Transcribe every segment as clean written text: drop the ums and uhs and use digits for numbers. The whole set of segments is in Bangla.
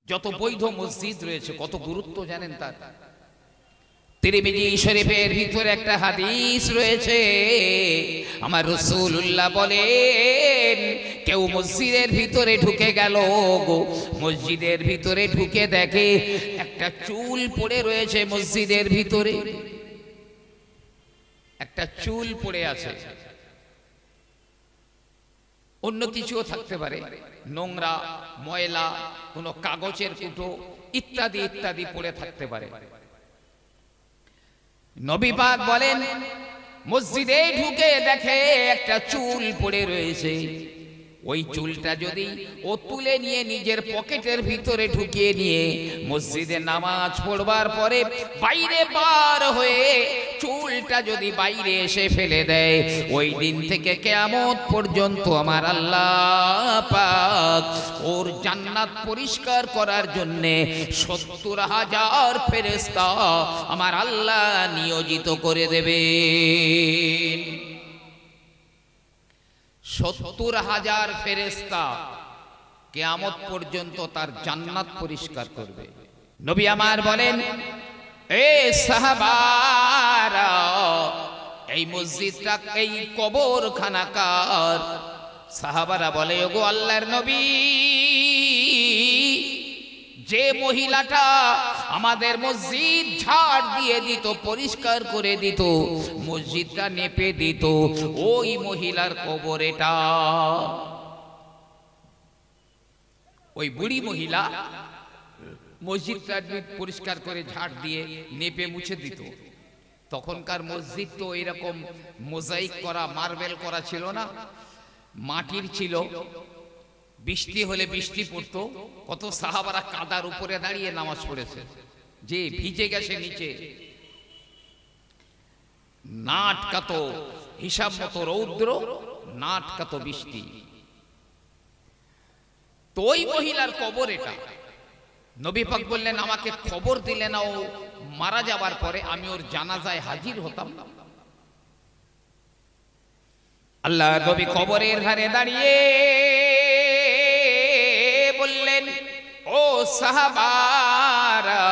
যত বৈধ মসজিদ রয়েছে কত গুরুত্ব জানেন তার? তিরমিজি শরীফের ভিতরে একটা হাদিস রয়েছে, আমার রাসূলুল্লাহ বলেন, কেউ মসজিদের ভিতরে ঢুকে গেল গো, মসজিদের ভিতরে ঢুকে দেখে একটা চুল পড়ে রয়েছে মসজিদের ভিতরে, একটা চুল পড়ে আছে, অন্য কিছুও থাকতে পারে, নোংরা ময়লা কোনো কাগজের কুটো ইত্যাদি ইত্যাদি পড়ে থাকতে পারে। নবী পাক বলেন, মসজিদে ঢুকে দেখে একটা চুল পড়ে রয়েছে, ওই চুলটা যদি ও তুলে নিয়ে নিজের পকেটের ভিতরে ঢুকিয়ে নিয়ে মসজিদে নামাজ পড়বার পরে বাইরে বার হয়ে চুলটা যদি বাইরে এসে ফেলে দেয়, ওই দিন থেকে কিয়ামত পর্যন্ত আমার আল্লাহ পাক ওর জান্নাত পরিষ্কার করার জন্য ৭০,০০০ ফেরেশতা আমার আল্লাহ নিয়োজিত করে দেবেন। ৭০,০০০ ফেরেশতা কিয়ামত পর্যন্ত তার জান্নাত পরিষ্কার করবে। নবী আমার বলেন, এ সাহাবারা, এই মসজিদটা, এই কবরখানা কার? সাহাবারা বলে, ওগো আল্লাহর নবী, যে মহিলাটা আমাদের মসজিদ ঝাড় দিয়ে দিত, পরিষ্কার করে দিত, মসজিদটা নেপে দিত, ওই মহিলার কবর এটা। ওই বুড়ি মহিলা মসজিদটা পরিষ্কার করে ঝাড় দিয়ে নেপে মুছে দিত। তখনকার মসজিদ তো এরকম মোজাইক করা, মার্বেল করা ছিল না, মাটির ছিল। বৃষ্টি হলে বৃষ্টি পড়তো, কত সাহাবারা কাদার উপরে দাঁড়িয়ে নামাজ পড়েছে, যে ভিজে গেছে নিচে, নাটকাত হিসাব মতো রৌদ্র, নাটকাত বৃষ্টি। তো ওই মহিলার কবর এটা। নবী পাক বললেন, আমাকে খবর দিলে না ও মারা যাবার পরে আমি ওর জানাজায় হাজির হতাম। আল্লাহ নবী কবরের ধারে দাঁড়িয়ে বললেন, ও সাহাবারা,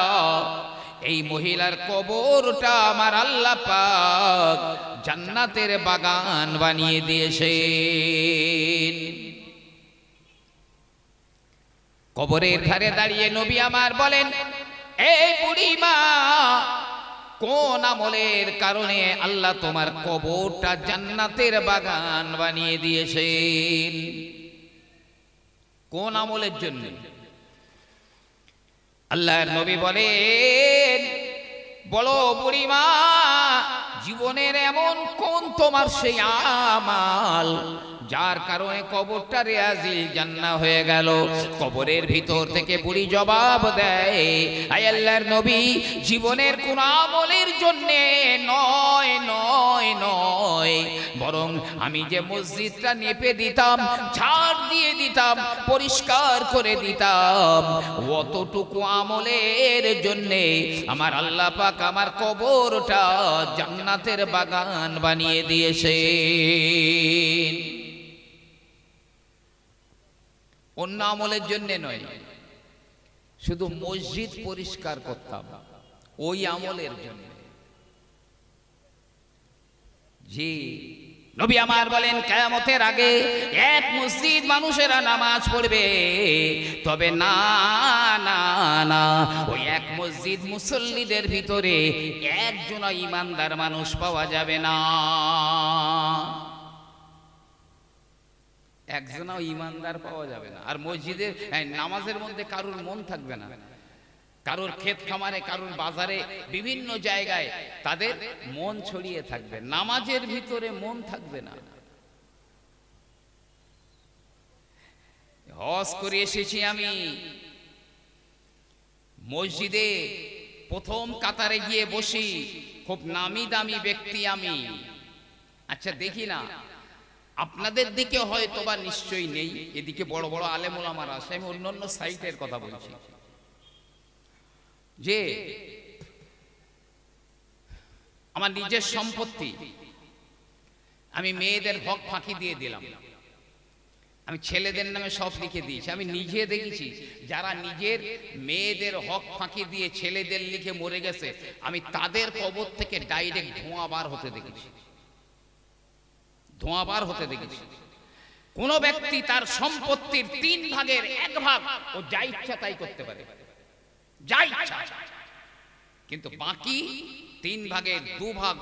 এই মহিলার কবরটা আমার আল্লাহ পাক জান্নাতের বাগান বানিয়ে দিয়েছেন। কবরের ধারে দাঁড়িয়ে নবী আমার বলেন, এই বুড়ি মা, কোন আমলের কারণে আল্লাহ তোমার কবরটা জান্নাতের বাগান বানিয়ে দিয়েছেন? কোন আমলের জন্য? আল্লাহর নবী বলেন, বলো বুড়ি মা, জীবনের এমন কোন তোমার সেই আমাল যার কারণে কবরটা রিয়াজিল জান্নাহ হয়ে গেল? কবরের ভিতর থেকে বুড়ি জবাব দেয়, আয় আল্লাহর নবী, জীবনের কোন আমলের জন্য নয় নয় নয়, বরং আমি যে মসজিদটা নেপে দিতাম, ঝাড় দিয়ে দিতাম, পরিষ্কার করে দিতাম, অতটুকু আমলের জন্য আমার আল্লাহ পাক আমার কবরটা জান্নাতের বাগান বানিয়ে দিয়েছেন। অন্য আমলের জন্য নয়, শুধু মসজিদ পরিষ্কার করতাম ওই আমলের জন্য। জি, নবী আমার বলেন, কিয়ামতের আগে এক মসজিদ মানুষেরা নামাজ পড়বে, তবে না না না, ওই এক মসজিদ মুসল্লিদের ভিতরে একজনও ইমানদার মানুষ পাওয়া যাবে না। একজনও ইমানদার পাওয়া যাবে না। আর মসজিদের নামাজের মধ্যে কারোর মন থাকবে না, কারোর ক্ষেত খামারে, কারোর বাজারে, বিভিন্ন জায়গায় তাদের মন ছড়িয়ে থাকবে, নামাজের ভিতরে মন থাকবে না। হজ করে এসেছি আমি, মসজিদে প্রথম কাতারে গিয়ে বসি, খুব নামি দামি ব্যক্তি আমি। আচ্ছা দেখি না, আপনাদের দিকে হয়তো বা নিশ্চয়ই নেই, এদিকে বড় বড় আলেম ওলামারা আছে, আমি অন্যান্য সাইটের কথা বলছি, যে আমার নিজের সম্পত্তি আমি মেয়েদের হক ফাঁকি দিয়ে দিলাম, আমি ছেলেদের নামে সব লিখে দিয়েছি। আমি নিজে দেখেছি যারা নিজের মেয়েদের হক ফাঁকি দিয়ে ছেলেদের লিখে মরে গেছে, আমি তাদের কবর থেকে ডাইরেক্ট ধোঁয়া বার হতে দেখেছি, ধোঁয়া বার হতে দেখেছি। কোন ব্যক্তি তার সম্পত্তির 3 ভাগের 1 ভাগ ও যা ইচ্ছা তাই করতে পারে, যা ইচ্ছা, কিন্তু বাকি 3 ভাগের 2 ভাগ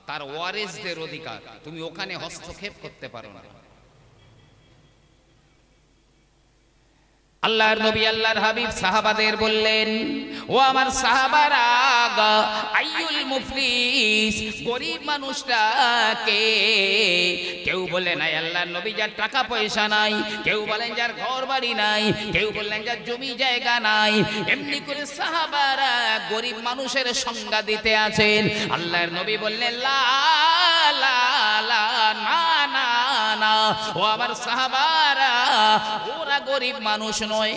তার ওয়ারিসদের অধিকার, তুমি ওখানে হস্তক্ষেপ করতে পারো না। আল্লাহর নবী আল্লাহর হাবিব সাহাবাদের বললেন, ও আমার সাহাবারা, আইয়ুল মুফলিস, গরিব মানুষটাকে। কেউ বললেন আয় আল্লাহর নবী যার টাকা পয়সা নাই, কেউ বলেন যার ঘর বাড়ি নাই, কেউ বললেন যার জমি জায়গা নাই। এমনি করে সাহাবারা গরিব মানুষের সংজ্ঞা দিতে আছেন। আল্লাহর নবী বললেন লা লা লা, না না না, ও আমার সাহাবারা, ওরা গরিব মানুষ নয়।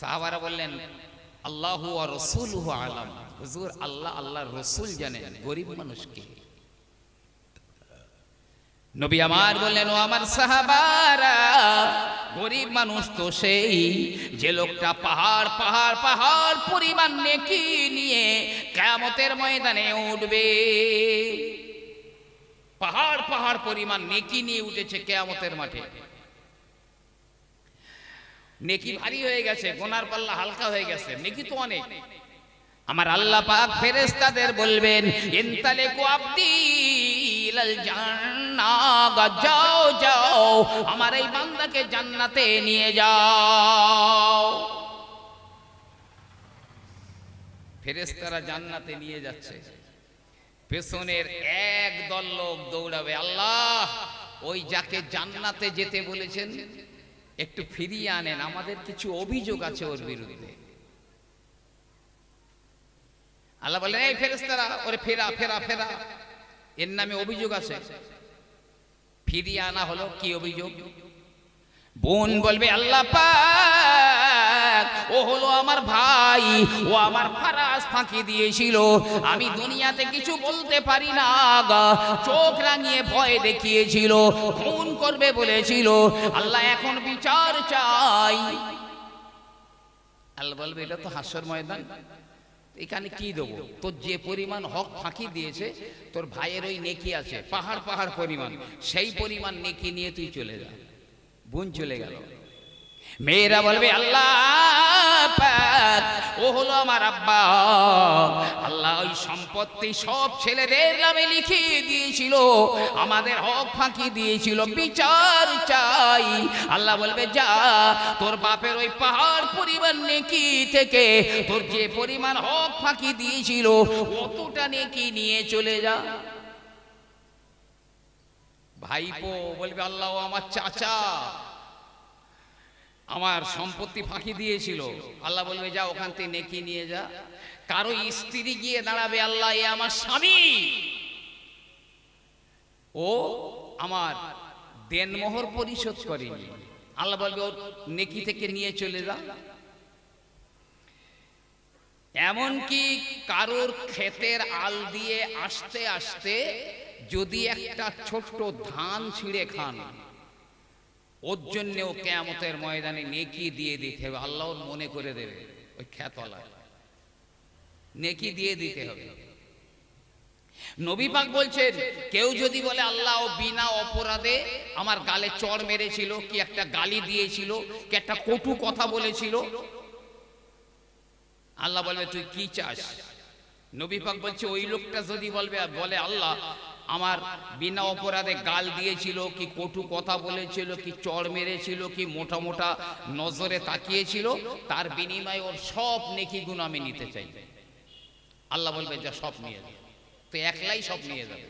সাহাবারা বললেন আল্লাহু ওয়া রাসূলুহু আলাম, হুজুর আল্লাহ আল্লাহর রাসূল জানেন গরিব মানুষ কে। নবী আমার বললেন, ও আমার সাহাবারা, গরিব মানুষ তো সেই যে লোকটা পাহাড় পাহাড় পাহাড় পরিমাণ নেকি নিয়ে কিয়ামতের ময়দানে উঠবে। পাহাড় পাহাড় পরিমাণ নেকি নিয়ে উঠেছে কিয়ামতের মাঠে। নেকি ভারী হয়ে গেছে, গুনার পাল্লা হালকা হয়ে গেছে, নেকি তো অনেক। আমার আল্লাহ পাক ফেরেশতাদের বলবেন, ইনতালিকু আবদি ইলাল জান্নাহ, যাও যাও আমার এই বান্দাকে জান্নাতে নিয়ে যাও। ফেরেশতারা জান্নাতে নিয়ে যাচ্ছে, পেছনের একদল লোক দৌড়াবে, আল্লাহ ওই যাকে জান্নাতে যেতে বলেছেন একটু ফিরিয়ে আনেন, আমাদের কিছু অভিযোগ আছে ওর বিরুদ্ধে। আল্লাহ বলেন, এই ফেরেশতারা ওরে ফেরা ফেরা ফেরা, এর নামে অভিযোগ আছে। ফিরিয়ে আনা হলো, কি অভিযোগ? বোন বলবে, আল্লাহ পাক ও হলো আমার ভাই, ও আমার ফারাজ ফাঁকি দিয়েছিল, আমি দুনিয়াতে কিছু বলতে পারি না, চোখ রাঙিয়ে ভয় দেখিয়েছিল, খুন করবে বলেছিল, আল্লাহ এখন বিচার চাই। আল্লাহ বলবে, এটা তো হাসর ময়দান, এখানে কি দেবো? তোর যে পরিমাণ হক ফাঁকি দিয়েছে, তোর ভাইয়ের ওই নেকি আছে পাহাড় পাহাড় পরিমাণ, সেই পরিমাণ নেকি নিয়ে তুই চলে যা। বোন চলে গেল। মেয়েরা বলবে, আল্লাহ পাক ও হলো আমার আব্বা, আল্লাহ ওই সম্পত্তি সব ছেলেদের নামে লিখিয়ে দিয়েছিল, আমাদের হক ফাঁকি দিয়েছিল, বিচার চাই। আল্লাহ বলবে, যা তোর বাপের ওই পাহাড় পরিমাণ নেকি থেকে তোর যে পরিমাণ হক ফাঁকি দিয়েছিল অতটা নেকি নিয়ে চলে যা। ভাইপো বলবে, আল্লাহ আমার চাচা আমার সম্পত্তি ফাঁকি দিয়েছিল, আল্লাহ বলবে, যা ওখান থেকে নেকি নিয়ে যা। কারো স্ত্রী গিয়ে দাঁড়াবে, আল্লাহ এ আমার স্বামী, ও আমার দেনমোহর পরিশোধ করেনি, আল্লাহ বলবে ওর নেকি থেকে নিয়ে চলে যা। এমনকি কারোর ক্ষেতের আল দিয়ে আসতে আসতে যদি একটা ছোট্ট ধান ছিঁড়ে খান, ওর জন্যেও কিয়ামতের ময়দানে নেকি দিয়ে দিতে হবে, আল্লাহ মনে করে দেবে ওই খেতওয়ালা, নেকি দিয়ে দিতে হবে। নবী পাক বলছেন, কেউ যদি বলে আল্লাহ ও বিনা অপরাধে আমার গালে চড় মেরেছিল, কি একটা গালি দিয়েছিল, কি একটা কটু কথা বলেছিল, আল্লাহ বলবে তুই কি চাস? নবী পাক বলছে, ওই লোকটা যদি বলে আল্লাহ আমার বিনা অপরাধে গাল দিয়েছিল, কি কটু কথা বলেছিল, কি চড় মেরেছিল, কি মোটা মোটা নজরে তাকিয়েছিল, তার বিনিময়ে ওর সব নেকিগুলো আমি নিতে চাই। আল্লাহ বলবে, যা সব নিয়ে যাবে। তো একলাই সব নিয়ে যাবে।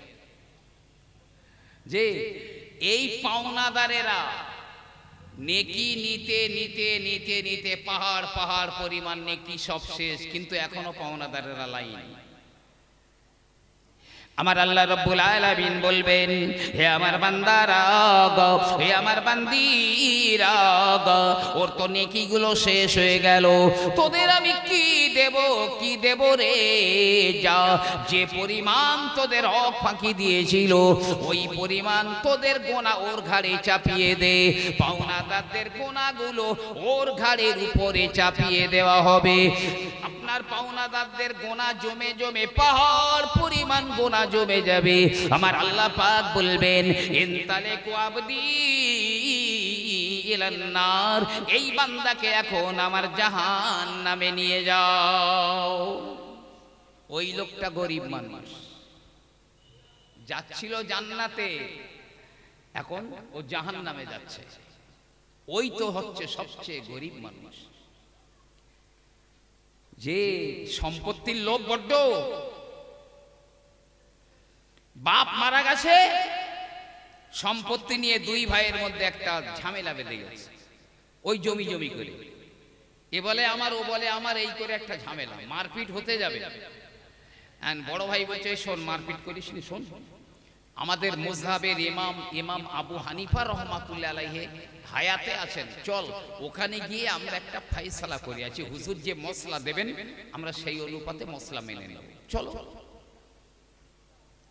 যে এই পাওনাদারেরা নেকি নিতে নিতে নিতে নিতে পাহাড় পাহাড় পরিমাণ নেকি সব শেষ, কিন্তু এখনো পাওনাদারেরা লাইন। আমার আল্লাহ রাব্বুল আলামিন বলবেন, হে আমার বান্দারা, হে আমার বান্দিরা, ওর তো নেকিগুলো শেষ হয়ে গেল, তোদের আমি কি দেব কি দেব রে যা, যে পরিমাণ তোদের হক ফাঁকি দিয়েছিল ওই পরিমাণ তোদের গোনা ওর ঘাড়ে চাপিয়ে দে। পাওনাদারদের গোনাগুলো ওর ঘাড়ের উপরে চাপিয়ে দেওয়া হবে। আপনার পাওনাদারদের গোনা জমে জমে পাহাড় পরিমাণ গোনা জমে যাবে। আমার আল্লাহ পাক বলবেন ইনতালিকু আবদি ইলান নার, এই বান্দাকে এখন আমার জাহান্নামে নিয়ে যাও। ওই লোকটা গরিব মানুষ, যাচ্ছিল জান্নাতে, এখন ও জাহান্নামে যাচ্ছে। ওই তো হচ্ছে সবচেয়ে গরিব মানুষ, যে সম্পত্তির লোভ বড্ড। বাপ মারা গেছে, সম্পত্তি নিয়ে দুই ভাইয়ের মধ্যে একটা ঝামেলা বেঁধে গেছে, ওই জমি জমি করে। এ বলে আমার, ও বলে আমার, এই করে একটা ঝামেলা, মারপিট হতে যাবে। বড় ভাই বলছে শোন, মারপিট করিস নি, শোন আমাদের মুযহাবের ইমাম আবু হানিফা রহমাতুল্লাহ আলাইহি হায়াতে আছেন, চল ওখানে গিয়ে আমরা একটা ফয়সালা করি আছি, হুজুর যে মসলা দেবেন আমরা সেই অনুপাতে মসলা মেনে নেব, চলো।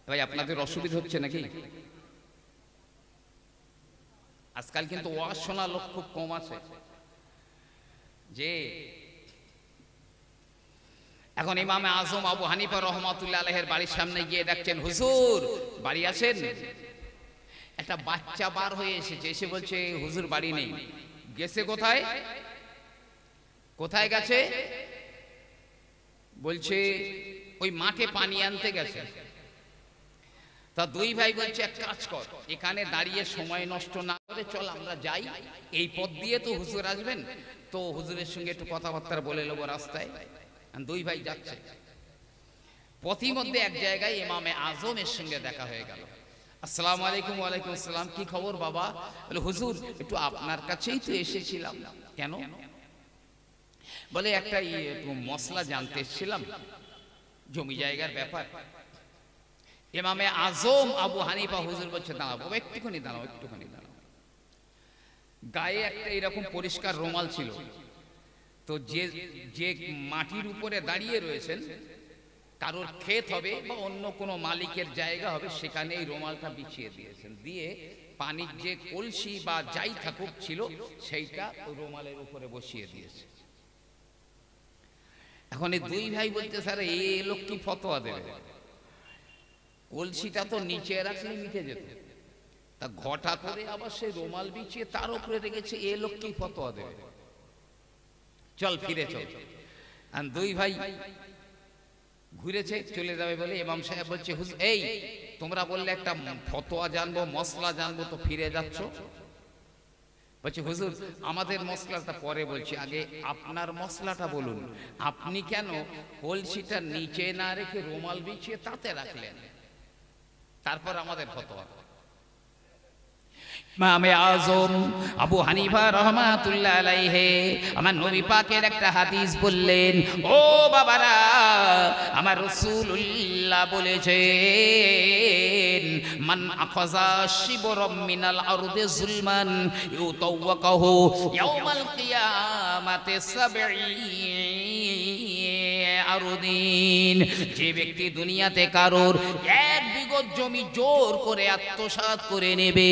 ভাই আপনাদের অসুবিধা হচ্ছে নাকি? আজকাল কিন্তু ওয়াজ শোনা লোক খুব কম আছে। যে এখন ইমামে আজম আবু হানিফা রহমাতুল্লাহ আলাইহির বাড়ির সামনে গিয়ে ডাকছেন, হুজুর বাড়ি আছেন? একটা বাচ্চা বার হয়ে এসেছে, এসে বলছে হুজুর বাড়ি নেই। গেছে কোথায়? কোথায় গেছে? বলছে ওই মাঠে পানি আনতে গেছে। তা দুই ভাই বলছে এক কাজ কর, এখানে দাঁড়িয়ে সময় নষ্ট না করে চল আমরা যাই, এই পথ দিয়ে তো হুজুর আসবেন, তো হুজুরের সঙ্গে একটু কথাবার্তা বলে নেবো রাস্তায়। দুই ভাই যাচ্ছে, পথিমধ্যে এক জায়গায় ইমামে আজমের সঙ্গে দেখা হয়ে গেল। আসসালামু আলাইকুম। ওয়ালাইকুম আসসালাম। কি খবর বাবা? বলে হুজুর একটু আপনার কাছেই তো এসেছিলাম। কেন? বলে একটা একটু মসলা জানতে এসেছিলাম, জমি জায়গার ব্যাপার। ইমামে আজম আবু হানিফা হুজুর বলছে দাঁড়াবো, একটুখানি দাঁড়াও, একটুখানি দাঁড়াও। গায়ে একটা এরকম পরিষ্কার রুমাল ছিল, তো যে যে মাটির উপরে দাঁড়িয়ে রয়েছেন কারোর ক্ষেত হবে বা অন্য কোনো মালিকের জায়গা হবে, সেখানে এই রুমালটা বিছিয়ে দিয়েছেন, দিয়ে পানির যে কলসি বা যাই থাকুক ছিল সেইটা রুমালের উপরে বসিয়ে দিয়েছে। এখন এই দুই ভাই বলতে স্যার এই লোক কি ফতোয়া দেবে? কলসিটা তো নিচে রাখলে মিটে যেত, তা ঘটা করে আবার সেই রুমাল বিছিয়ে তার উপরে রেখেছে, এ লোক কি ফতোয়া দেবে? চল ফিরে চল। আর দুই ভাই ঘুরেছে চলে যাবে বলে ইমাম সাহেব বলছে হুজুর এই তোমরা বললে একটা ফতোয়া জানবো, মসলা জানবো, তো ফিরে যাচ্ছ? বলছে হুজুর আমাদের মসলাটা পরে বলছি, আগে আপনার মসলাটা বলুন। আপনি কেন কলসিটা নিচে না রেখে রুমাল বিছিয়ে তাতে রাখলেন? তারপর আমাদের ফতোয়া। ইমামে আজম আবু হানিফা রহমাতুল্লাহ আলাইহি আমার নবী পাকের একটা হাদিস বললেন, ও বাবারা আমার রাসূলুল্লাহ বলেছেন মান আখাযা শিবরাম মিনাল আরদি যুলমান ইউতাওয়াকাহু ইয়াউমাল কিয়ামাতি 70 আরদিন। যে ব্যক্তি দুনিয়াতে কারোর এক বিঘত জমি জোর করে আত্মসাৎ করে নেবে,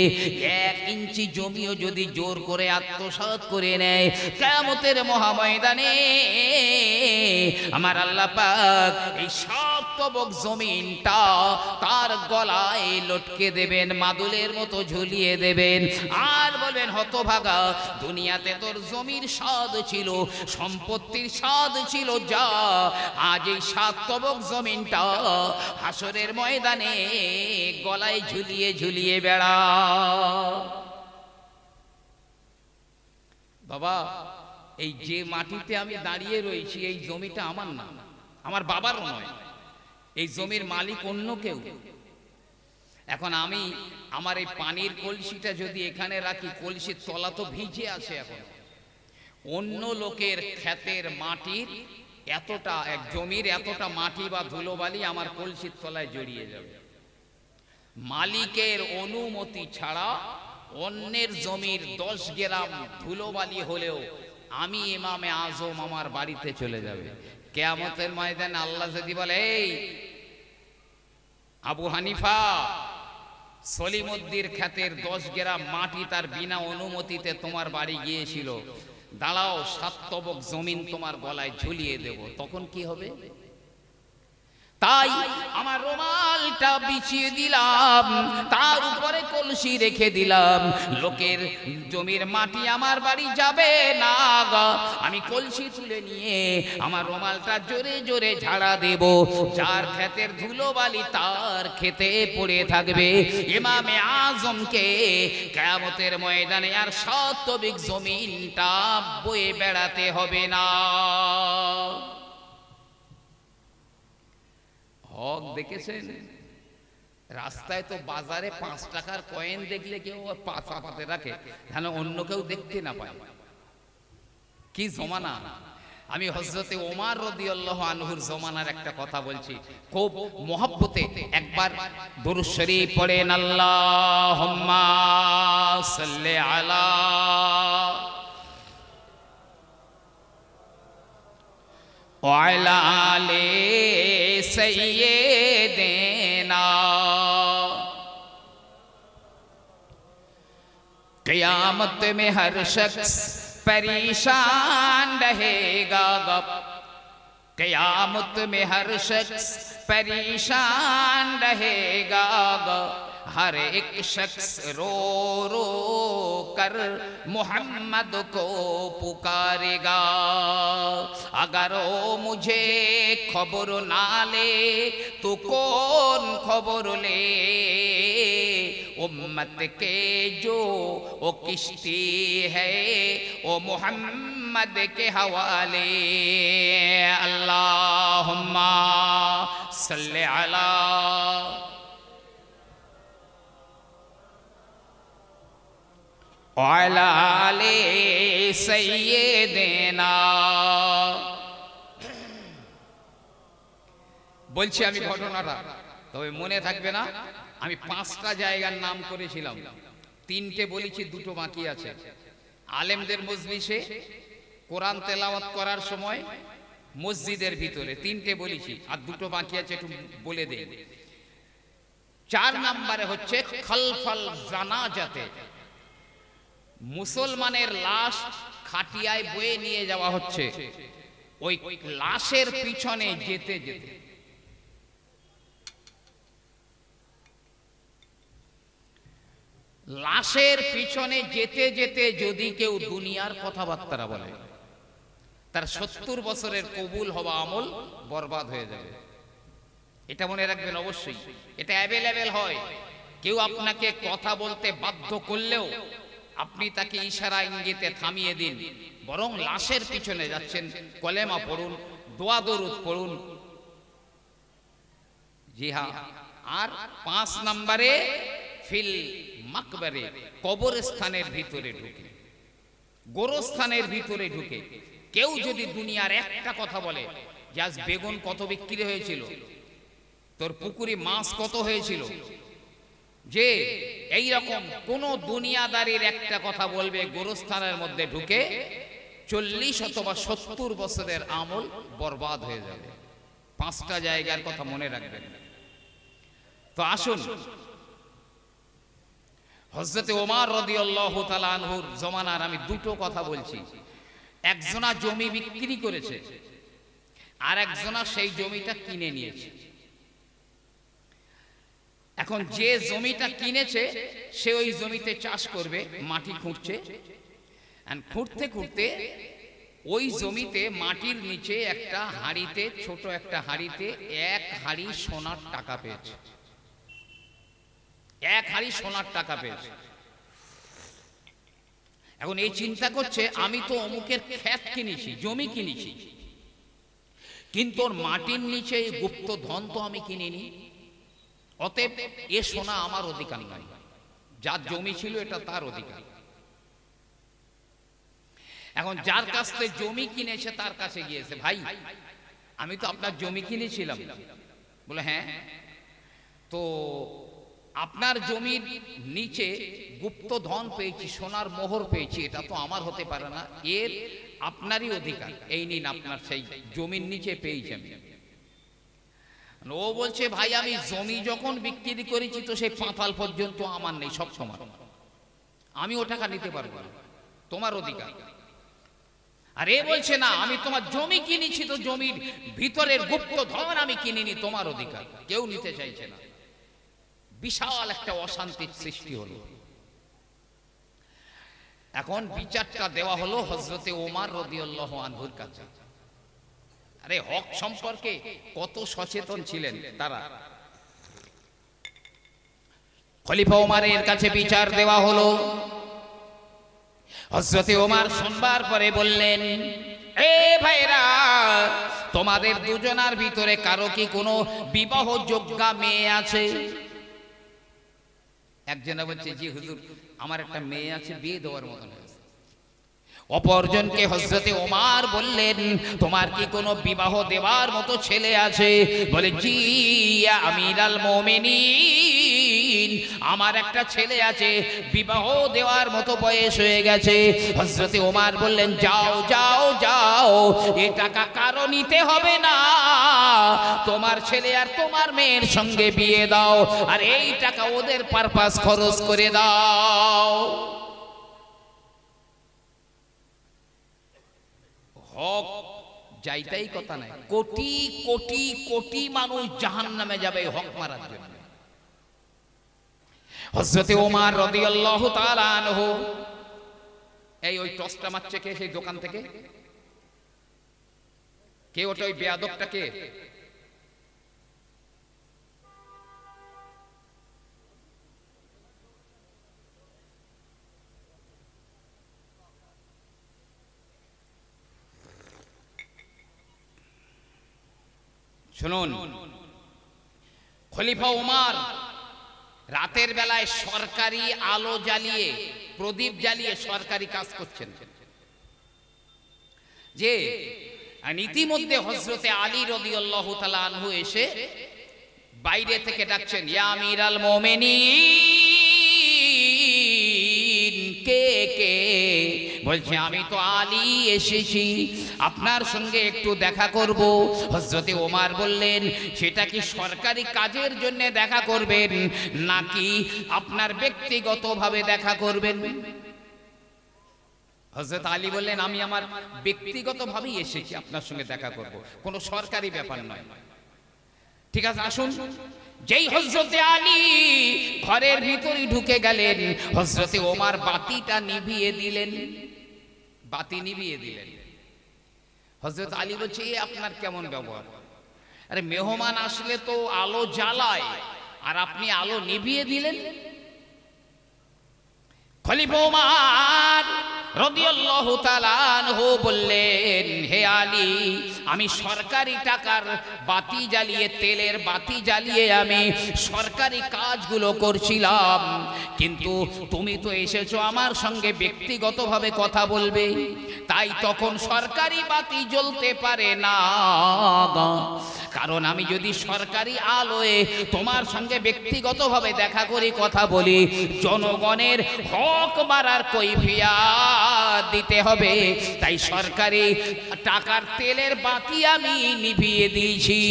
1 ইঞ্চি জমিও যদি জোর করে আত্মসাৎ করে নেয়, কিয়ামতের মহাময়দানে আমার আল্লাহ পাক এই শতবক জমিনটা তার গলায় লটকে দেবেন, মাদুলের মতো ঝুলিয়ে দেবেন, আর বলবেন হতভাগা দুনিয়াতে তোর জমির স্বাদ ছিল, সম্পত্তির স্বাদ ছিল, যা আজ এই শতবক জমিনটা হাসরের ময়দানে গলায় ঝুলিয়ে ঝুলিয়ে বেড়া। বাবা এই যে মাটিতে আমি দাঁড়িয়ে রয়েছি এই জমিটা আমার না, আমার বাবারও নয়, এই জমির মালিক অন্য কেউ। এখন আমি আমার এই পানির কলসিটা যদি এখানে রাখি, কলসির তলা তো ভিজে আছে, এখন অন্য লোকের ক্ষেতের মাটির এতটা, এক জমির এতটা মাটি বা ধুলোবালি আমার কলসির তলায় জড়িয়ে যাবে। মালিকের অনুমতি ছাড়া অন্যের জমির 10 গ্রাম ধুলোবালি হলেও আমি ইমামে আজম আমার বাড়িতে চলে যাবে। কিয়ামতের ময়দানে আল্লাহ যদি বলে, এই আবু হানিফা, সলিমুদ্দির ক্ষেতের 10 গ্রাম মাটি তার বিনা অনুমতিতে তোমার বাড়ি গিয়েছিল, দাঁড়াও 7 তবক জমিন তোমার গলায় ঝুলিয়ে দেব, তখন কি হবে? তাই আমার রুমালটা বিছিয়ে দিলাম, তার উপরে কলসি রেখে দিলাম, লোকের জমির মাটি আমার বাড়ি যাবে না, আমি কলসি তুলে নিয়ে আমার রুমালটা জোরে জোরে ঝাড়া দেব, যার ক্ষেতের ধুলোবালি তার খেতে পড়ে থাকবে। ইমামে আজমকে কিয়ামতের ময়দানে আর 7 তবিক জমিনটা বয়ে বেড়াতে হবে না। হক দেখেছেন? রাস্তায় তো বাজারে 5 টাকার কয়েন দেখলে কেউ পাছা পাতে রাখে, যেন অন্য কেউ দেখতে না পায়। কি জমানা! আমি হযরতে ওমর রাদিয়াল্লাহু আনহুর জমানার একটা কথা বলছি, খুব মহব্বতে একবার দুরূদ শরীফ পড়েন, আল্লাহুম্মা সাল্লি আলা ওয়ালা আলে सय्यिदना। क़यामत में हर शख्स परेशान रहेगा, क़यामत में हर शख्स परेशान रहेगा, हर एक शख्स रो रो कर मोहम्मद को पुकारेगा, अगर वो मुझे खबर ना ले तो कौन खबर ले, उम्मत के जो वो किश्ती है वो मोहम्मद के हवाले। अल्लाहुम्मा सल्ले अला ওয়ালা আলে সাইয়্যিদিনা। বলছি আমি ঘটনাটা, তবে মনে থাকবে না। আমি 5টা জায়গার নাম করেছিলাম, 3টে বলেছি, 2টো বাকি আছে। আলেমদের মজলিসে কোরআন তেলাওয়াত করার সময় মসজিদের ভিতরে 3টে বলেছি, আর 2টো বাকি আছে, একটু বলে দেই। 4 নম্বরে হচ্ছে খালফাল জানাজাতে, মুসলমানের লাশ খাটিয়ায় বয়ে নিয়ে যাওয়া হচ্ছে, ওই লাশের পিছনে যেতে যেতে লাশের পিছনে যেতে যেতে যদি কেউ দুনিয়ার কথাবার্তা বলে, তার 70 বছরের কবুল হওয়া আমল বরবাদ হয়ে যাবে। এটা মনে রাখবেন অবশ্যই, এটা অ্যাভেলেবেল হয়। কেউ আপনাকে কথা বলতে বাধ্য করলেও আপনি তাকে ইশারা ইঙ্গিতে থামিয়ে দিন, বরং লাশের পিছনে যাচ্ছেন, কলেমা পড়ুন, দোয়া দরুদ পড়ুন। জি হ্যাঁ। আর 5 নম্বরে ফিল মাকবারে, কবরস্থানের ভিতরে ঢুকে, গোরস্থানের ভিতরে ঢুকে কেউ যদি দুনিয়ার একটা কথা বলে, যে আজ বেগুন কত বিক্রি হয়েছিল, তোর পুকুরে মাছ কত হয়েছিল, যে এই রকম কোন দুনিয়াদারির একটা কথা বলবে, গোরস্থানের মধ্যে ঢুকে 40 অথবা 70 বছরের আমল বরবাদ হয়ে যাবে। 5টা জায়গার কথা মনে রাখবেন। তো আসুন, হযরতে ওমর রাদিয়াল্লাহু তাআলা আনহুর জমানার আমি 2টো কথা বলছি। একজনা জমি বিক্রি করেছে, আর একজনা সেই জমিটা কিনে নিয়েছে। এখন যে জমিটা কিনেছে সে ওই জমিতে চাষ করবে, মাটি খুঁড়ছে, আর খুঁড়তে খুঁড়তে ওই জমিতে মাটির নিচে একটা হাঁড়িতে, ছোট একটা হাঁড়িতে 1 হাঁড়ি সোনার টাকা পেয়েছে। 1 হাঁড়ি সোনার টাকা পেয়েছে। এখন এই চিন্তা করছে, আমি তো অমুকের ক্ষেত কিনেছি, জমি কিনেছি, কিন্তু ওর মাটির নিচে গুপ্ত ধন তো আমি কিনিনি, অতএব এ সোনা আমার অধিকার নয়, যার জমি ছিল এটা তার অধিকার। এখন যার কাছ থেকে জমি কিনেছে তার কাছে গিয়েছে, ভাই আমি তো আপনার জমি কিনেছিলাম। বলে হ্যাঁ, তো আপনার জমির নিচে গুপ্ত ধন পেয়েছি, সোনার মোহর পেয়েছি, এটা তো আমার হতে পারে না, এর আপনারই অধিকার, এই নিন আপনার সেই জমির নিচে পেয়েছেন। ও বলছে ভাই আমি জমি যখন বিক্রি করেছি তো সেই পাতাল পর্যন্ত আমার নেই, সব তোমার, আমি ও টাকা নিতে পারবো না, তোমার অধিকার। আর এ বলছে না আমি তোমার জমি কিনেছি তো জমির ভিতরের গুপ্ত ধন আমি কিনিনি, তোমার অধিকার, কেউ নিতে চাইছে না। বিশাল একটা অশান্তির সৃষ্টি হলো। এখন বিচারটা দেওয়া হলো হযরতে ওমর রাদিয়াল্লাহু আনহুর কাছে। আরে হক সম্পর্কে কত সচেতন ছিলেন তারা। খলিফা ওমরের কাছে বিচার দেওয়া হলো। হযরতে ওমর শুনবার পরে বললেন, এ ভাইরা, তোমাদের দুজনার ভিতরে কারো কি কোনো বিবাহযোগ্য মেয়ে আছে? একজনে বলছে জি হুজুর, আমার একটা মেয়ে আছে, বিয়ে দেওয়ার মতন হয়েছে। অপরজনকে হযরতে ওমর বললেন, তোমার কি কোনো বিবাহ দেওয়ার মতো ছেলে আছে? বলে জি ইয়া আমিরাল মুমিনিন, আমার একটা ছেলে আছে, বিবাহ দেওয়ার মতো বয়স হয়ে গেছে। হযরতে ওমর বললেন, যাও যাও যাও, এ টাকা কারো নিতে হবে না, তোমার ছেলে আর তোমার মেয়ের সঙ্গে বিয়ে দাও, আর এই টাকা ওদের পারপাস খরচ করে দাও। হক যাইতাই কথা নাই, কোটি কোটি কোটি মানুষ জাহান্নামে যাবে হক মারার জন্য। হযরতে ওমর রাদিয়াল্লাহু তাআলা আনহু, এই ওই টসটা মারছে কে সেই দোকান থেকে? কে ওটা? ওই বেয়াদবটা কে? শুনুন, খলিফা ওমর রাতের বেলায় সরকারি আলো জ্বালিয়ে, প্রদীপ জ্বালিয়ে সরকারি কাজ করছেন। যে ইতিমধ্যে হযরতে আলী রাদিয়াল্লাহু তাআলা আনহু এসে বাইরে থেকে ডাকছেন, ইয়া আমিরাল মুমিনিন, কে কে? বলছে আমি তো আলী এসেছি, আপনার সঙ্গে একটু দেখা করব। হযরতে ওমর বললেন, সেটা কি সরকারি কাজের জন্য দেখা করবেন নাকি আপনার ব্যক্তিগতভাবে দেখা করবেন? হযরত আলী বললেন, আমি আমার ব্যক্তিগতভাবেই এসেছি, আপনার সঙ্গে দেখা করব, কোনো সরকারি ব্যাপার নয়। ঠিক আছে আসুন। যেই হযরতে আলী ঘরের ভিতরে ঢুকে গেলেন, হযরতে ওমর বাতিটা নিভিয়ে দিলেন, বাতি নিভিয়ে দিলেন। হযরত আলী বলছে, এ আপনার কেমন ব্যবহার? আরে মেহমান আসলে তো আলো জ্বালায়, আর আপনি আলো নিভিয়ে দিলেন। খলিফা ওমর রাদিয়াল্লাহু তাআলা আনহু বললেন, হে আলী, আমি সরকারি টাকার বাতি জ্বালিয়ে, তেলের বাতি জ্বালিয়ে আমি সরকারি কাজগুলো করছিলাম, কিন্তু তুমি তো এসেছো আমার সঙ্গে ব্যক্তিগতভাবে কথা বলবে, তাই তখন সরকারি বাতি জ্বলতে পারে না, কারণ আমি যদি সরকারি আলোয় তোমার সঙ্গে ব্যক্তিগতভাবে দেখা করি, কথা বলি, জনগণের হক মারার কৈফিয়ত দিতে হবে, তাই সরকারি টাকার তেলের বাতি আমি নিভিয়ে দিয়েছি।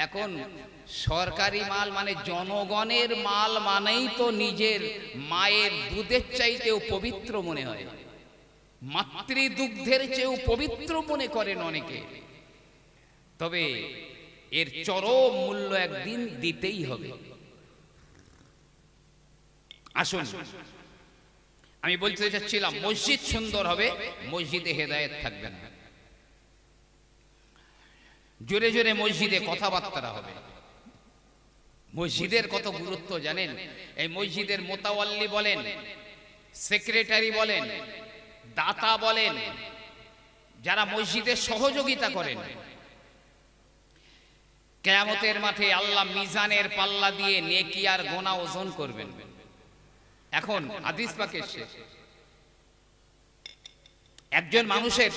এখন সরকারি মাল মানে জনগণের মাল মানেই তো নিজের মায়ের দুধের চাইতেও পবিত্র মনে হয়, মাতৃদুগ্ধের চেয়েও পবিত্র মনে করেন অনেকে। তবে এর চরম মূল্য একদিন দিতেই হবে। আসুন, আমি বলতে চাচ্ছিলাম, মসজিদ সুন্দর হবে, মসজিদে হেদায়েত থাকবে না। জোরে জোরে মসজিদে কথাবার্তা হবে। মসজিদের কত গুরুত্ব জানেন? এই মসজিদের মোতাওয়াল্লি বলেন, সেক্রেটারি বলেন, দাতা বলেন, যারা মসজিদের সহযোগিতা করেন, কিয়ামতের মাঠে আল্লাহ মিজানের পাল্লা দিয়ে নেকি আর গুনাহ ওজন করবেন। এখন হাদিস পাকে এসেছে, একজন মানুষের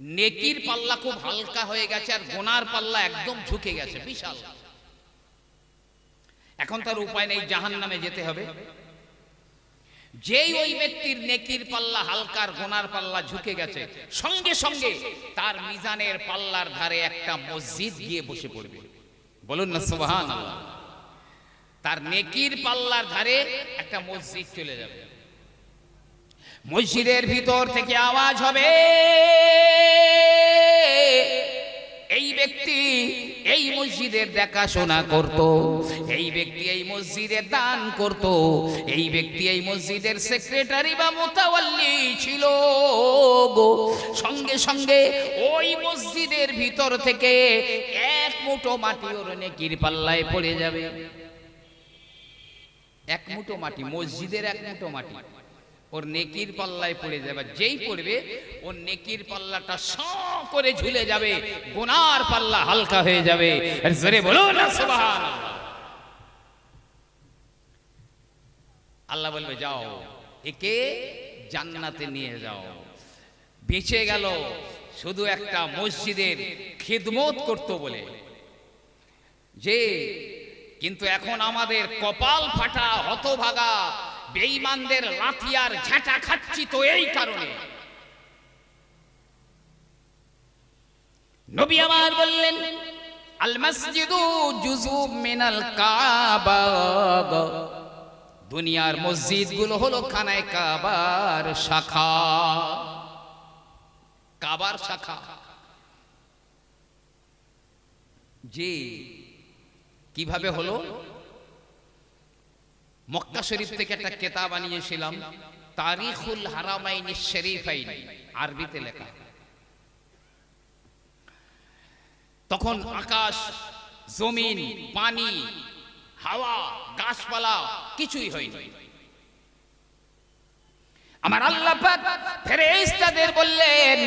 নেকির পাল্লা খুব হালকা হয়ে গেছে আর গুনার পাল্লা একদম ঝুঁকে গেছে বিশাল। এখন তার উপায় নেই, জাহান্নামে যেতে হবে। যেই ওই ব্যক্তির নেকির পাল্লা হালকার গুনার পাল্লা ঝুঁকে গেছে, সঙ্গে সঙ্গে তার মিজানের পাল্লার ধারে একটা মসজিদ গিয়ে বসে পড়বে। বলুন না সুবহানাল্লাহ। তার নেকির পাল্লার ধারে একটা মসজিদ চলে যাবে। মসজিদের ভিতর থেকে আওয়াজ হবে, এই ব্যক্তি এই মসজিদের দেখাশোনা করত, এই ব্যক্তি এই মসজিদের দান করত, এই ব্যক্তি এই মসজিদের সেক্রেটারি বা মুতাওয়াল্লি ছিল গো। সঙ্গে সঙ্গে ওই মসজিদের ভিতর থেকে এক মুঠো মাটি ওর নেকির পাল্লায় পড়ে যাবে। এক মুঠো মাটি, মসজিদের এক মুঠো মাটি ওর নেকির পাল্লায় পড়ে যাবে। যেই পড়বে ওর নেকির পাল্লাটা সঁ করে ঝুলে যাবে, গুনার পাল্লা হালকা হয়ে যাবে। জোরে বলুন না সুবহানাল্লাহ। আল্লাহ বলবে যাও একে জান্নাতে নিয়ে যাও। বেঁচে গেল শুধু একটা মসজিদের খিদমত করতে বলে। যে কিন্তু এখন আমাদের কপাল ফাটা হতভাগা বেঈমানদের লাথিয়ার ঝাঁটা খাচ্ছি তো এই কারণে। নবী আমার বললেন আল মসজিদু জুজুম মিনাল কাবা। দুনিয়ার মসজিদগুলো হলো খানায়ে কাবার শাখা, কাবার শাখা। যে কিভাবে হলো? মক্কা শরীফ থেকে একটা কিতাব আনিয়েছিলাম, তারিখুল হারামাইন শরীফাইন, আরবিতে লেখা। তখন আকাশ, জমিন, পানি, হাওয়া, গাছপালা কিছুই হয়নি। আমার আল্লাহ পাক ফেরেশতাদের বললেন,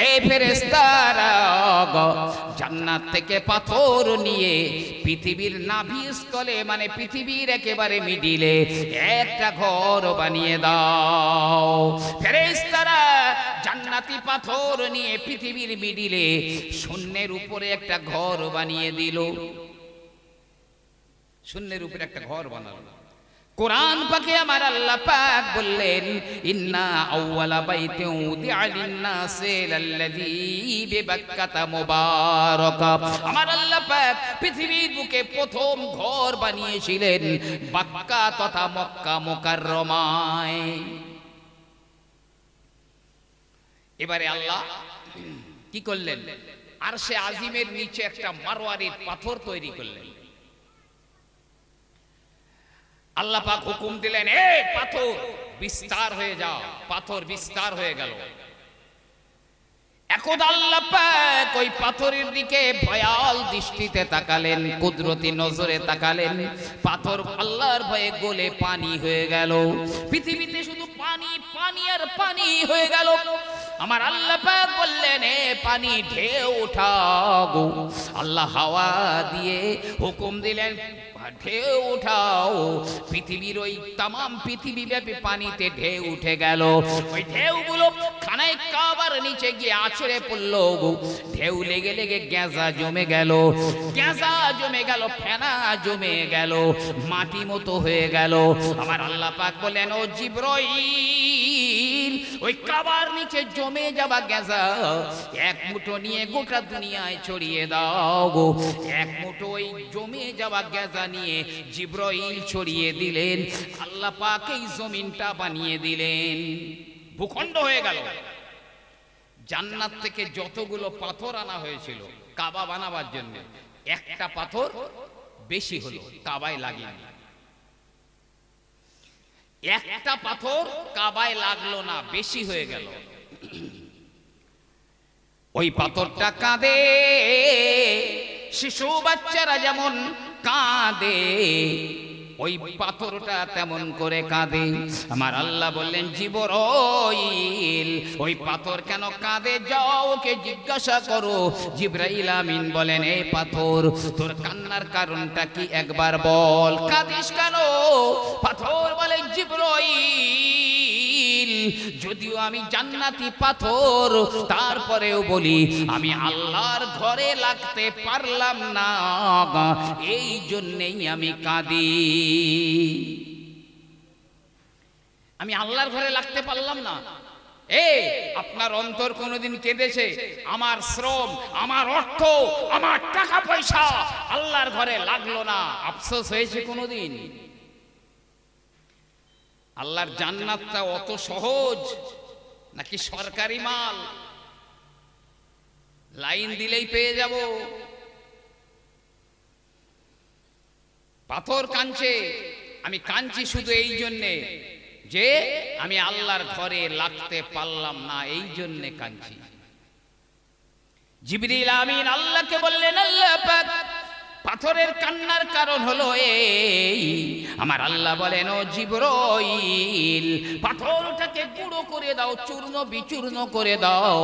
এই ফেরেশতারা জান্নাত থেকে পাথর নিয়ে পৃথিবীর নাভিস্থলে মানে পৃথিবীর একেবারে মিডিলে একটা ঘর বানিয়ে দাও। ফেরেশতারা জান্নাতি পাথর নিয়ে পৃথিবীর মিডিলে শূন্যের উপরে একটা ঘর বানিয়ে দিল। শূন্যের উপরে একটা ঘর বানালো। কোরআন পাকে আমার আল্লাহ পাক বললেন, ইন্না আউওয়ালা বাইতিন উদিআ লিন-নাসি লাল্লাযী বিবাক্কাতা মুবারাকা। আমার আল্লাহ পাক পৃথিবীর বুকে প্রথম ঘর বানিয়েছিলেন বাক্কা তথা মক্কা মুকাররমায়। এবারে আল্লাহ কি করলেন? আরশে আজিমের নিচে একটা মারওয়ারির পাথর তৈরি করলেন। আল্লাহ পাক হুকুম দিলেন, এই পাথর বিস্তার হয়ে যাও। পাথর বিস্তার হয়ে গেল। এখন আল্লাহ পাক ওই পাথরের দিকে ভয়াল দৃষ্টিতে তাকালেন, কুদরতি নজরে তাকালেন। পাথর আল্লাহর ভয়ে গলে পানি হয়ে গেল। পৃথিবীতে শুধু পানি, পানি আর পানি হয়ে গেল। আমার আল্লাহ পাক বললেন, এ পানি ঢেউ উঠাও। আল্লাহ হাওয়া দিয়ে হুকুম দিলেন, ঢেউ উঠাও। পৃথিবীর ওই তামাম পৃথিবী ব্যাপী পানিতে ঢেউ উঠে গেল। ওই ঢেউগুলো খানায় কাবার নিচে গিয়ে আছড়ে পড়লো। ঢেউ লেগে লেগে গ্যাজা জমে গেল, গ্যাজা জমে গেল, ফেনা জমে গেল, মাটি মতো হয়ে গেল। আমার আল্লাহ পাক বলেন, ও জিবরাইল, ওই কাবার নিচে জমে যাওয়া গ্যাজা এক মুঠো নিয়ে গোটা দুনিয়ায় ছড়িয়ে দাও গো। এক মুঠো ওই জমে যাওয়া গ্যাজা নিয়ে জিবরাইল ছড়িয়ে দিলেন। আল্লাহ পাক এই জমিনটা বানিয়ে দিলেন, ভূখণ্ড হয়ে গেল। জান্নাত থেকে যতগুলো পাথর আনা হয়েছিল কাবা বানাবার জন্য, একটা পাথর বেশি হলো, কাবায় লাগেনি। একটা পাথর কাবায় লাগলো না, বেশি হয়ে গেল। ওই পাথরটা কাঁদে, শিশু বাচ্চারা যেমন কাঁদে, ওই পাথরটা তেমন করে কাঁদে। আমার আল্লাহ বললেন, জিবরাইল, ওই পাথর কেন কাঁদে? যাও ওকে জিজ্ঞাসা করো। জিবরাইল আমিন বলেন, এই পাথর, তোর কান্নার কারণটা কি একবার বল, কাঁদিস কেন? পাথর বলে, জিবরাইল, যদিও আমি জান্নাতি পাথর, তারপরেও বলি আমি আল্লাহর ঘরে লাগতে পারলাম না, এই জন্যেই আমি কাঁদি। আমি আল্লাহর ঘরে লাগতে পারলাম না। আপনার অন্তর কোনোদিন কেঁদেছে? আমার শ্রম, আমার অর্থ, আমার টাকা পয়সা আল্লাহর ঘরে লাগলো না, আফসোস হয়েছে কোনোদিন? আল্লাহর জান্নাতটা অত সহজ নাকি সরকারি মাল? লাইন দিলেই পেয়ে যাব? পাথর কাঁদছে, আমি কাঁদছি শুধু এই জন্যে যে আমি আল্লাহর ঘরে লাগতে পারলাম না, এই জন্যে কাঁদছি। জিবরিল আমিন আল্লাহকে বললেন, আল্লাহ পাক পাথরের কান্নার কারণ হলো এই। আমার আল্লাহ বলেন, ও জিবরাইল পাথরটাকে গুঁড়ো করে দাও, চূর্ণ বিচূর্ণ করে দাও।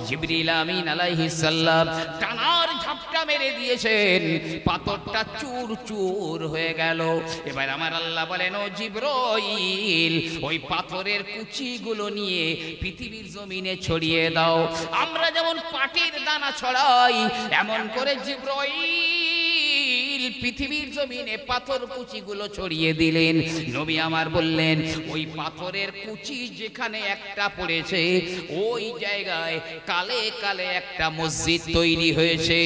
জিবরিল আমিন আলাইহিস সালাম টানার ঝাপটা মেরে দিয়েছেন, পাথরটা চূর চূর হয়ে গেল। এবার আমার আল্লাহ বলেন, ও জিবরাইল ওই পাথরের কুচিগুলো নিয়ে পৃথিবীর জমিনে ছড়িয়ে দাও। আমরা যেমন পাটির দানা ছড়াই, এমন করে জিবরাইল পৃথিবীর জমিনে পাথর কুচিগুলো ছড়িয়ে দিলেন। নবী আমার বললেন, ওই পাথরের কুচি যেখানে একটা পড়েছে, ওই জায়গায় কালে কালে একটা মসজিদ তৈরি হয়েছে।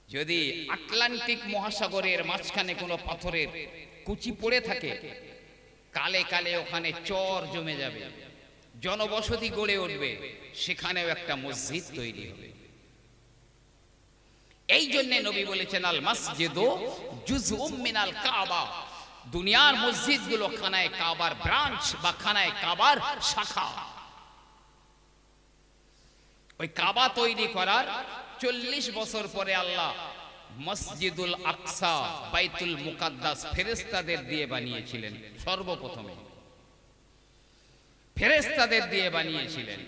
যদি আটলান্টিক মহাসাগরের মাঝখানে কোনো পাথরের কুচি পড়ে থাকে, কালে কালে ওখানে চর জমে যাবে, জনবসতি গড়ে উঠবে, সেখানেও একটা মসজিদ তৈরি হবে। এই জন্য নবী বলেছেন, আল মসজিদু জুজউম মিনাল কাবা। দুনিয়ার মসজিদগুলো খানায়ে কাবার ব্রাঞ্চ বা খানায়ে কাবার শাখা। ওই কাবা তৈরি করার 40 বছর পরে আল্লাহ মসজিদুল আকসা, বাইতুল মুকাদ্দাস ফেরেশতাদের দিয়ে বানিয়েছিলেন। সর্বপ্রথমে ফেরেশতাদের দিয়ে বানিয়েছিলেন।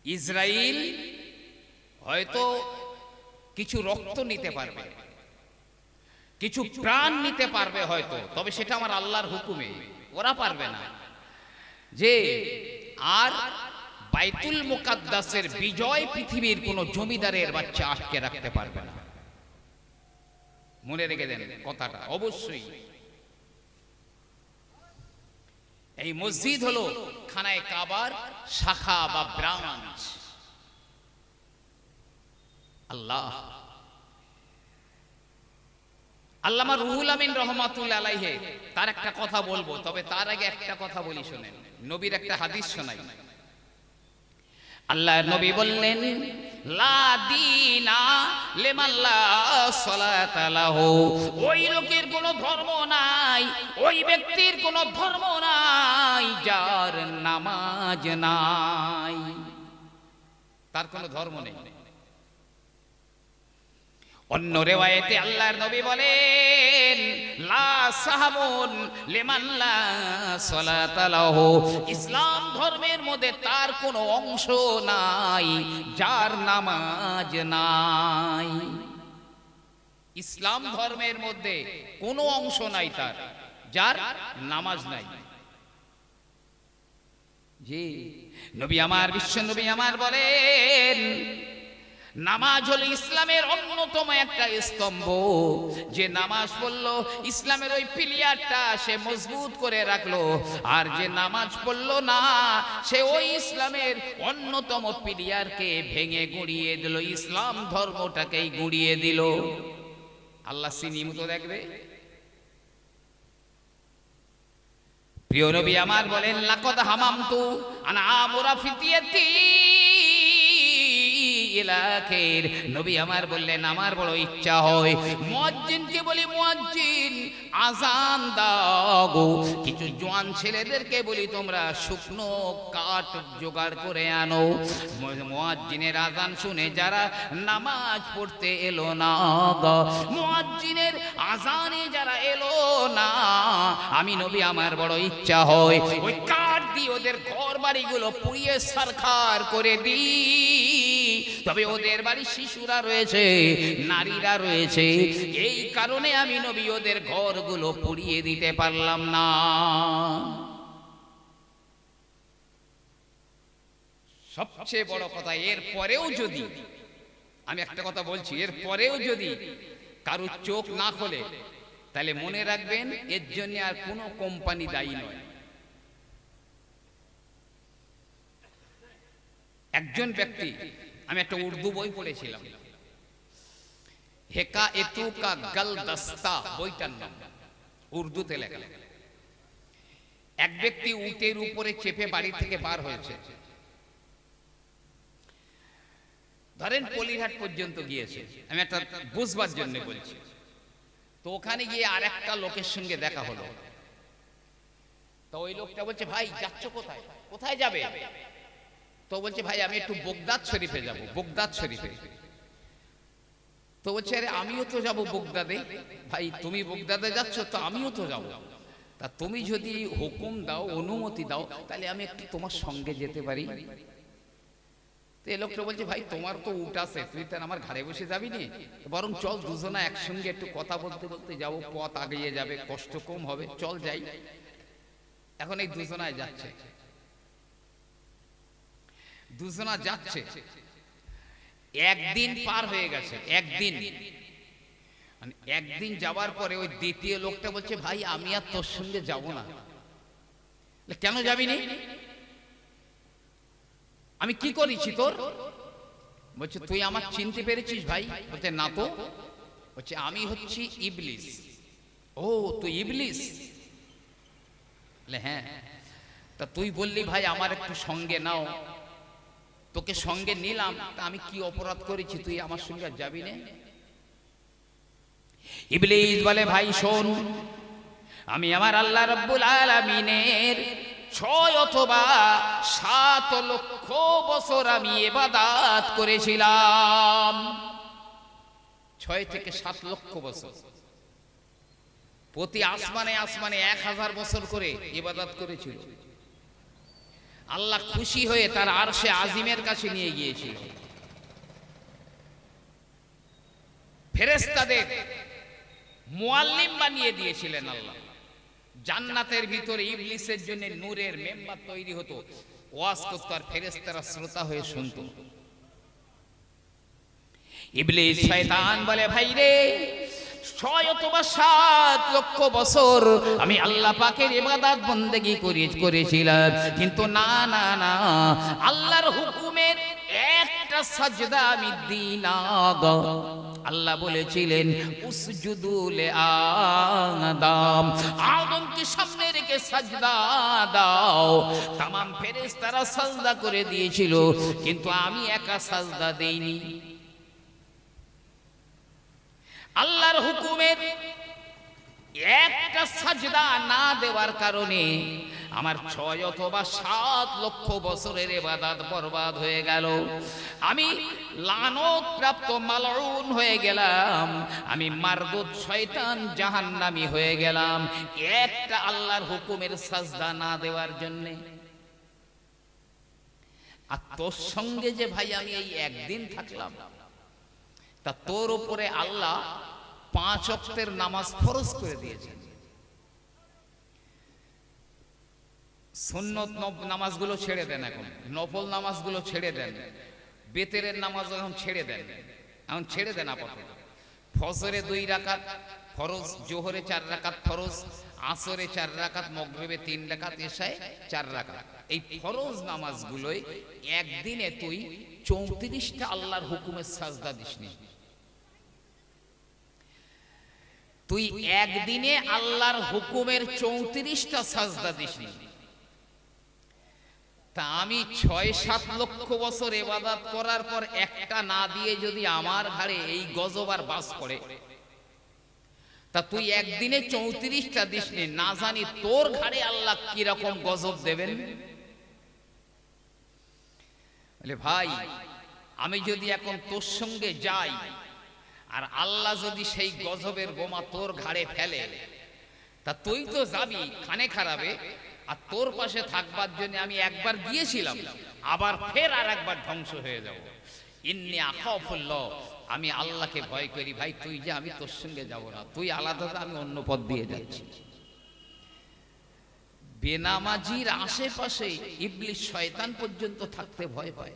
ইসরাইল হয়তো কিছু রক্ত নিতে পারবে, কিছু প্রাণ নিতে পারবে হয়তো, তবে সেটা আমার আল্লাহর হুকুমে, ওরা পারবে না। যে আর বাইতুল মুকাদ্দাসের বিজয় পৃথিবীর কোন জমিদারের বাচ্চা আটকে রাখতে পারবে না। মনে রেখে দেন কথাটা অবশ্যই। এই মসজিদ হলো খানায়ে কাবার শাখা বা ব্রাঞ্চ। আল্লামা রুহুল আমিন রহমাতুল্লাহ আলাইহি তার একটা কথা বলবো, তবে তার আগে একটা কথা বলি শোনেন। নবীর একটা হাদিস শোনাই। আল্লাহর নবী বললেন, লা দীনা লিমান লা সালাতা লাহু। ওই লোকের কোনো ধর্ম নাই, ওই ব্যক্তির কোনো ধর্ম নাই যার নামাজ নাই। তার কোনো ধর্ম নেই। অন্য রিওয়ায়াতে আল্লাহর নবী বলেন, লা সাহাবুন লিমান লা সালাতা লাহু। ইসলাম ধর্মের মধ্যে তার কোনো অংশ নাই যার নামাজ নাই। ইসলাম ধর্মের মধ্যে কোনো অংশ নাই তার যার নামাজ নাই। জি নবী আমার, বিশ্ব নবী আমার বলেন, নামাজ হলো ইসলামের অন্যতম একটা স্তম্ভ। যে নামাজ পড়লো, ইসলামের ওই পিলিয়ারটা সে মজবুত করে রাখলো। আর যে নামাজ পড়লো না, সে ওই ইসলামের অন্যতম পিলিয়ারকে ভেঙে গুঁড়িয়ে দিল, ইসলাম ধর্মটাকেই গুঁড়িয়ে দিল। আল্লাহ সিনি মতো দেখবে। প্রিয় নবী আমার বলেন, লাকাদ হামামতু আন আমুরা ফিতিয়াতি ইলাখের। নবী আমার বললেন, আমার বড় ইচ্ছা হয় মুয়াজ্জিনকে বলি, মুয়াজ্জিন আজান দাও গো। কিছু জোয়ান ছেলেদেরকে বলি, তোমরা শুকনো কাঠ জোগাড় করে আনো। মুয়াজ্জিনের আজান শুনে যারা নামাজ পড়তে এলো না, মুয়াজ্জিনের আজানে যারা এলো না, আমি নবী আমার বড় ইচ্ছা হয় ওই কাঠ দিয়ে ওদের ঘর বাড়িগুলো পুড়িয়ে সারখার করে দিই। তবে ওদের বাড়ি শিশুরা রয়েছে, নারীরা রয়েছে, এই কারণে আমি নবী ওদের ঘরগুলো পুড়িয়ে দিতে পারলাম না। সবচেয়ে বড় কথা, এর পরেও যদি, আমি একটা কথা বলছি, এর পরেও যদি কারো চোখ না খোলে, তাহলে মনে রাখবেন এর জন্য আর কোনো কোম্পানি দায়ী নয়। একজন ব্যক্তি, আমি একটা উর্দু বই পড়েছিলাম, হেকা এতু কা গল দস্তা বইটার নাম, উর্দুতে লেখা। এক ব্যক্তি উটের উপরে চেপে বাড়ি থেকে বার হয়েছে, ধরেন পলিরহাট পর্যন্ত গিয়েছে, আমি একটা বুঝবার জন্য বলছি। তো ওখানে গিয়ে আর একটা লোকের সঙ্গে দেখা হলো। তো ওই লোকটা বলছে, ভাই যাচ্ছ কোথায়? কোথায় যাবে? তো বলছে, ভাই আমি একটু বগদাদ শরীফে যাব, বগদাদ শরীফে। তো বলছে, আরে আমিও তো যাব বগদাদে। ভাই তুমি বগদাদে যাচ্ছ, তো আমিও তো যাব। তা তুমি যদি হুকুম দাও, অনুমতি দাও, তাহলে আমি একটু তোমার সঙ্গে যেতে পারি। তো এই লোকটা বলছে, ভাই তোমার তো উট আছে, তুই তো আমার ঘাড়ে বসে যাবি নি, বরং চল দুজনা একসঙ্গে একটু কথা বলতে বলতে যাবো, পথ আগিয়ে যাবে, কষ্ট কম হবে, চল যাই। এখন এই দুজনায় যাচ্ছে, দুজনা যাচ্ছে, একদিন পার হয়ে গেছে, একদিন। একদিন যাওয়ার পরে ওই দ্বিতীয় লোকটা বলছে, ভাই আমি আর তোর সঙ্গে যাব না। কেন যাবি নি? আমি কি করেছি তোর? বলছে, তুই আমার চিনতে পেরেছিস ভাই? বলছে, না তো। বলছে, আমি হচ্ছি ইবলিস। ও তুই ইবলিস? হ্যাঁ। তা তুই বললি ভাই আমার একটু সঙ্গে নাও, তোকে সঙ্গে নিলাম, তা আমি কি অপরাধ করেছি তুই আমার সঙ্গে যাবি না? ইবলিস বলে, ভাই শোন, আমি আমার আল্লাহ রাব্বুল আলামিনের 6 অথবা 7 লক্ষ বছর আমি ইবাদত করেছিলাম। 6 থেকে 7 লক্ষ বছর প্রতি আসমানে আসমানে 1000 বছর করে ইবাদত করেছিল। আল্লাহ খুশি হয়ে তার আরশে আজিমের কাছে নিয়ে গিয়েছিল। ফেরেশতাদের মুআল্লিম বানিয়ে দিয়েছিলেন আল্লাহ। জান্নাতের ভিতরে ইবলিসের জন্য নূরের মেম্বার তৈরি হতো, ওয়াজ করত আর ফেরেশতারা শ্রোতা হয়ে শুনতো। ইবলিস শয়তান বলে, ভাই রে 6 অথবা 7 লক্ষ বছর আমি আল্লাহ পাকের ইবাদত বন্দেগী করেছিলাম, কিন্তু না না না, আল্লাহর হুকুমের একটা সাজদা আমি দিই না। আল্লাহ বলেছিলেন উসজুদু লি আদম, আদমকে সামনে রেখে সাজদা দাও। तमाम ফেরেশতারা সাজদা করে দিয়েছিল, কিন্তু আমি একা সাজদা দেইনি। আল্লাহর হুকুমের একটা সাজদা না দেওয়ার কারণে আমার 6 অথবা 7 লক্ষ বছরের ইবাদত বরবাদ হয়ে গেল। আমি লানত প্রাপ্ত মালউন হয়ে গেলাম, আমি মারদুদ শয়তান জাহান্নামী হয়ে গেলাম, একটা আল্লাহর হুকুমের সাজদা না দেওয়ার জন্য। আর তোর সঙ্গে যে ভাই আমি এই একদিন থাকলাম, তা তোর উপরে আল্লাহ 5 ওয়াক্তের নামাজ ফরজ করে দিয়েছেন। সুন্নত নামাজগুলো ছেড়ে দেন, এখন নফল নামাজগুলো ছেড়ে দেন, বেতেরের নামাজ এখন ছেড়ে দেন, এখন ছেড়ে দেন আপাতত। ফজরে 2 রাকাত ফরজ, জোহরে 4 রাকাত ফরজ, আসরে 4 রাকাত, মাগরিবে 3 রাকাত, এশায় 4 রাকাত। এই ফরজ নামাজগুলোই একদিনে তুই 34টা আল্লাহর হুকুমের সাজদা দিসনি। তুই একদিনে আল্লাহর হুকুমের 34টা সাজদা দিসনি। তা আমি 6-7 লক্ষ বছর ইবাদত করার পর একটা না দিয়ে যদি আমার ঘাড়ে এই গজব আর বাস পড়ে, তা তুই একদিনে 34টা দিসনি, না জানি তোর ঘাড়ে আল্লাহ কি রকম গজব দেবেন। বলে, ভাই আমি যদি এখন তোর সঙ্গে যাই আর আল্লাহ যদি সেই গজবের বোমা তোর ঘাড়ে ফেলে, তা তুই তো যাবি খানে খারাবে, আর তোর পাশে থাকবার জন্য আমি একবার গিয়েছিলাম, আবার ফের আর একবার ধ্বংস হয়ে যাব। ইন্নী আখাফুল্লাহ, আমি আল্লাহকে ভয় করি। ভাই তুই যে, আমি তোর সঙ্গে যাব না, তুই আলাদা, আমি অন্য পথ দিয়ে যাচ্ছি। বেনামাজির আশেপাশে ইবলিস শয়তান পর্যন্ত থাকতে ভয় পায়।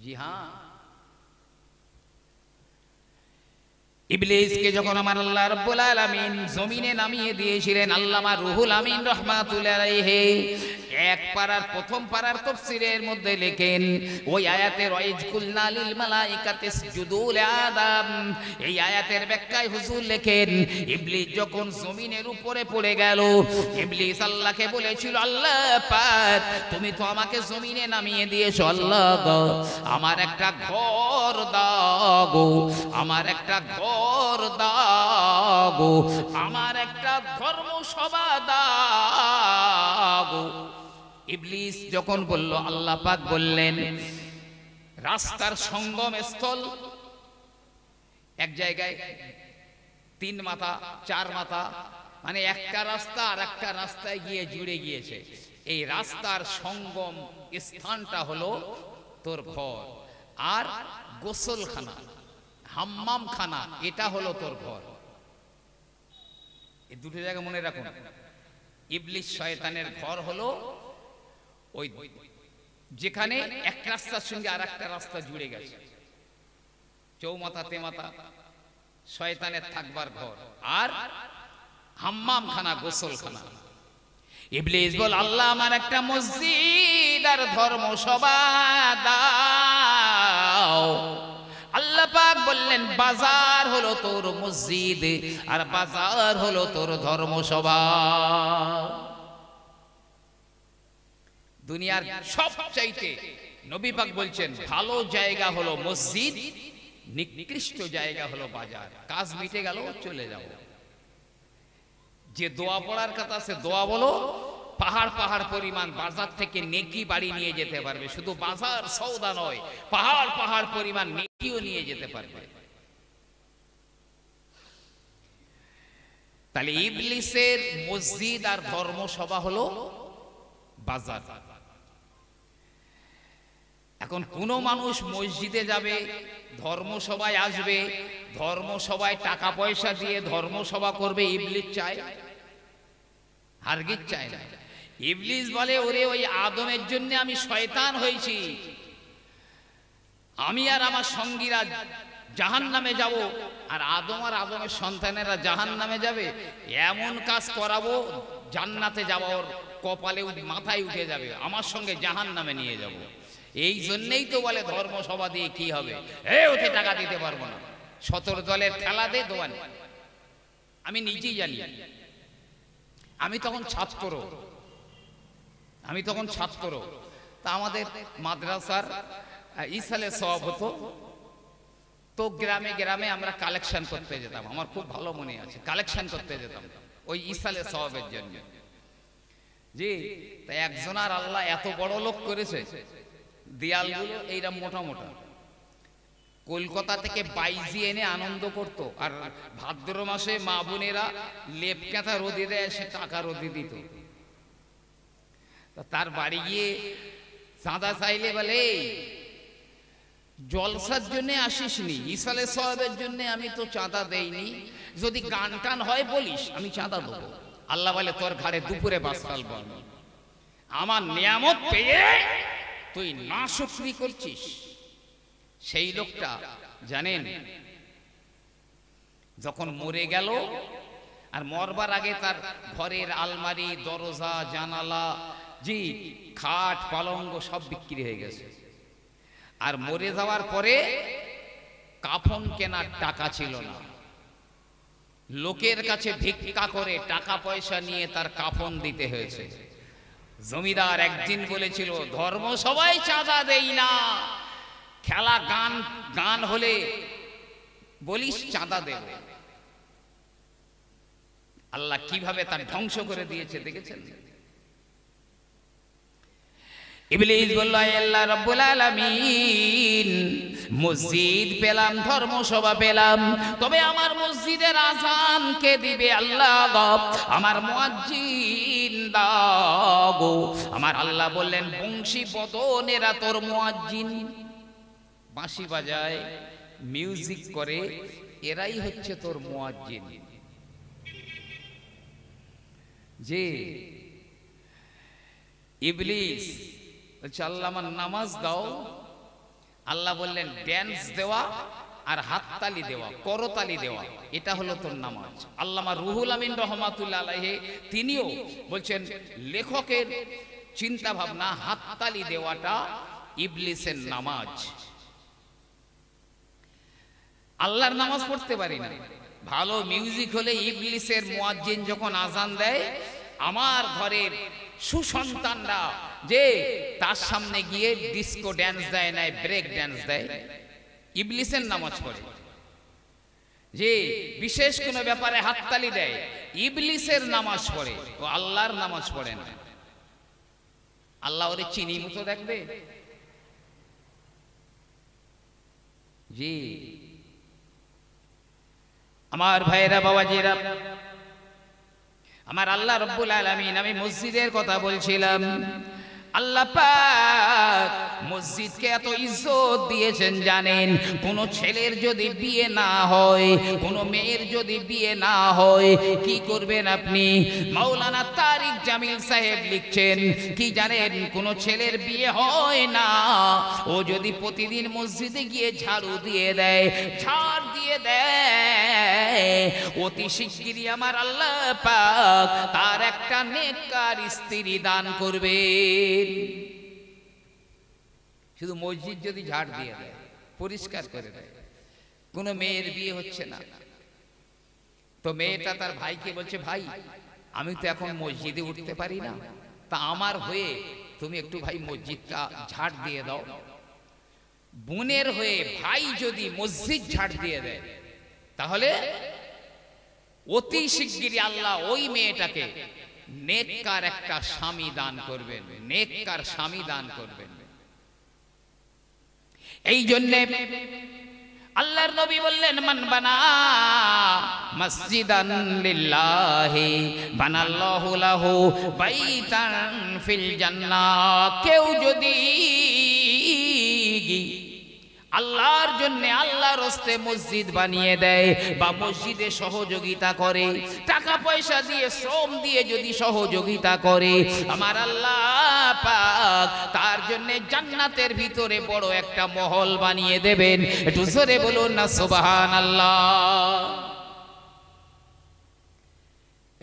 জি হ্যাঁ, ইবলিসকে যখন আমার আল্লাহ রাব্বুল আলামিন জমিনে নামিয়ে দিয়েছিলেন, আল্লামা রুহুল আমিন রাহমাতুল্লাহি আলাইহি এক পারার প্রথম পারার তাফসীরের মধ্যে লেখেন, ওই আয়াতের ওয়াইজ কুলনা লিল মালাইকাতি ইসজুদু লিআদম, এই আয়াতের ব্যাখ্যায় হুজুর লেখেন, ইবলিস যখন জমিনের উপরে পড়ে গেল, ইবলিস আল্লাহকে বলেছিল, আল্লাহ পাক তুমি তো আমাকে জমিনে নামিয়ে দিয়েছো, আল্লাহ গো আমার একটা ঘর দাও গো, আমার একটা ঘর দাও গো, আমার একটা ধর্মসভা দাও গো। ইবলিস যখন বলল, আল্লাহ পাক বললেন, রাস্তার সঙ্গম স্থল, এক জায়গায় 3 মাথা 4 মাথা, মানে একটা রাস্তা আর একটা রাস্তায় গিয়ে জুড়ে গিয়েছে, এই রাস্তার সঙ্গম স্থানটা হলো তোর ঘর, আর গোসলখানা হাম্মামখানা এটা হলো তোর ঘর। এই দুটো জায়গা মনে রাখুন। ইবলিস শয়তানের ঘর হলো ওই যেখানে এক রাস্তার সঙ্গে আর একটা রাস্তা জুড়ে গেছে, চৌমাথা তেমাথা শয়তানের থাকবার ঘর, আর হাম্মামখানা গোসলখানা। ইবলিস বল, আল্লাহ আমার একটা মসজিদ আর ধর্মসভা দাও। আল্লাহ পাক বললেন, বাজার হলো তোর মসজিদ আর বাজার হলো তোর ধর্মসভা। দুনিয়ার সবচাইতে নবী পাক বলছেন ভালো জায়গা হলো মসজিদ, নিকৃষ্ট জায়গা হলো বাজার। কাজ মিটে গেল, চলে যাও। যে দোয়া পড়ার কথা সে দোয়া বলো, পাহাড় পাহাড় পরিমাণ বাজার থেকে নেকি বাড়ি নিয়ে যেতে পারবে। শুধু বাজার সওদা নয়, পাহাড় পাহাড় পরিমাণ নেকিও নিয়ে যেতে পারবে। তাহলে ইবলিসের মসজিদ আর ধর্মসভা হলো বাজার। এখন কোন মানুষ মসজিদে যাবে, ধর্মসভায় আসবে, ধর্মসভায় টাকা পয়সা দিয়ে ধর্মসভা করবে, ইবলিস চায়? হারগিজ চায় না। ইবলিস বলে, ওরে ওই আদমের জন্য আমি শয়তান হয়েছি, আমি আর আমার সঙ্গীরা জাহান্নামে যাব, আর আদম আর আদমের সন্তানেরা জাহান্নামে যাবে। এমন কাজ করাবো জান্নাতে যাওয়ার কপালে মাথায় উঠে যাবে, আমার সঙ্গে জাহান্নামে নিয়ে যাব। এই জন্যই তো বলে ধর্মসভা দিয়ে কি হবে, ওতে টাকা দিতে পারবো না, 17 দলের খেলা দে দোয়ান। আমি নিজেই জানি, আমি তখন ছাত্র, তা আমাদের মাদ্রাসার ইসালে সওয়াব হতো, তো গ্রামে গ্রামে আমরা কালেকশন করতে যেতাম। আমার খুব ভালো মনে আছে, কালেকশন করতে যেতাম ওই ইসালে সওয়াবের জন্য। জি, তাই একজন আর আল্লাহ এত বড় লোক করেছে, দেয়ালগুলো এইরকম মোটা মোটা, কলকাতা থেকে বাইজি এনে আনন্দ করত, আর ভাদ্র মাসে মা বোনেরা লেপ কাঁথা রোদে দেয়, সে টাকা রোদে দিত। তার বাড়ি গিয়ে চাঁদা চাইলে বলে, জলসার জন্য আসিসনি, ইসালে সওয়াবের জন্য আমি তো চাঁদা দেইনি, যদি গান টান হয় বলিস আমি চাঁদা দেবো। আল্লাহ বলে, তোর ঘাড়ে দুপুরে বাস ফেলবো আমি, আমার নিয়ামত পেয়ে তুই নাশুকরি করছিস। সেই লোকটা জানেন যখন মরে গেল, আর মরবার আগে তার ঘরের আলমারি, দরজা, জানালা, জি খাট পালঙ্গ সব বিক্রি হয়ে গেছে। আর মরে যাওয়ার পরে কাফন কেনার টাকা ছিল না, লোকের কাছে ভিক্ষা করে টাকা পয়সা নিয়ে তার কাফন দিতে হয়েছে। জমিদার একদিন বলেছিল, ধর্ম সবাই চাঁদা দেই না, খেলা গান হলে বলিস চাঁদা দেব। আল্লাহ কিভাবে তার ধ্বংস করে দিয়েছে দেখেছেন? ইবলিস বলল, আল্লাহ রাব্বুল আলামিন, মসজিদ পেলাম, ধর্মসভা পেলাম, তবে আমার মসজিদের আযান কে দিবে? আল্লাহ, আমার মুয়াজ্জিন গো। আমার আল্লাহ বললেন বংশী বদনেরা তোর মুয়াজ্জিন, বাঁশি বাজায়, মিউজিক করে, এরাই হচ্ছে তোর মুয়াজ্জিন। যে ইবলিস বলছে আল্লাহ আমার নামাজ দাও, আল্লাহ বললেন ড্যান্স দেওয়া আর হাততালি দেওয়া, করতালি দেওয়া, এটা হলো তোর নামাজ। আল্লামা রুহুল আমিন রহমাতুল্লাহ আলাইহি তিনিও বলছেন লেখকের চিন্তা ভাবনা হাততালি দেওয়াটা ইবলিসের নামাজ। আল্লাহর নামাজ পড়তে পারি না, ভালো মিউজিক হলে ইবলিসের মুয়াজ্জিন যখন আজান দেয়, আমার ঘরের সুসন্তানরা যে তার সামনে গিয়ে ডিস্কো ড্যান্স দেয় না, ব্রেক ড্যান্স দেয়, ইবলিসের নামাজ পড়ে। যে বিশেষ কোনো ব্যাপারে হাততালি দেয়, ইবলিসের নামাজ পড়ে, ও আল্লাহর নামাজ পড়ে না। আল্লাহ ওরে চিনি মতো দেখবে? জি আমার ভাইরা বাবাজিরা, আমার আল্লাহ রব্বুল আলামিন, আমি মসজিদের কথা বলছিলাম, আল্লাহ পাক মসজিদকে এত ইজ্জত দিয়েছেন জানেন? কোন ছেলের যদি বিয়ে না হয়, কোন মেয়ের যদি বিয়ে না হয়, কি করবেন আপনি? মাওলানা তারিক জামিল সাহেব লিখছেন কি জানেন? কোন ছেলের বিয়ে হয় না, ও যদি প্রতিদিন মসজিদে গিয়ে ঝাড়ু দিয়ে দেয়, ঝাড় দিয়ে দেয়, অতি শিগগিরই আমার আল্লাহ পাক তার একটা নেককার স্ত্রী দান করবেন। শুধু মসজিদ যদি ঝাড় দিয়ে দেয়, পরিষ্কার করে দেয়, কোন মেয়ের বিয়ে হচ্ছে না, তো মেয়েটা তার ভাইকে বলছে ভাই আমি তো এখন মসজিদে উঠতে পারি না, তা আমার হয়ে তুমি একটু ভাই মসজিদটা ঝাড় দিয়ে দাও। বোনের হয়ে ভাই যদি মসজিদ ঝাড় দিয়ে দেয়, তাহলে অতি শিগগিরই আল্লাহ ওই মেয়েটাকে নেককার একটা স্বামী দান করবেন, নেককার স্বামী দান করবেন। এই জন্যে আল্লাহর নবী বললেন মান বানা মসজিদান লিল্লাহি বানাল্লাহু লাহু বাইতান ফিল জান্নাহ। কেউ যদি আল্লাহর জন্য আল্লাহর রাস্তায় মসজিদ বানিয়ে দেয় বা মসজিদে সহযোগিতা করে, টাকা পয়সা দিয়ে শ্রম দিয়ে যদি সহযোগিতা করে, আমার আল্লাহ পাক তার জন্য জান্নাতের ভিতরে বড় একটা মহল বানিয়ে দেবেন। একটু জোরে বলুন না সুবহানাল্লাহ।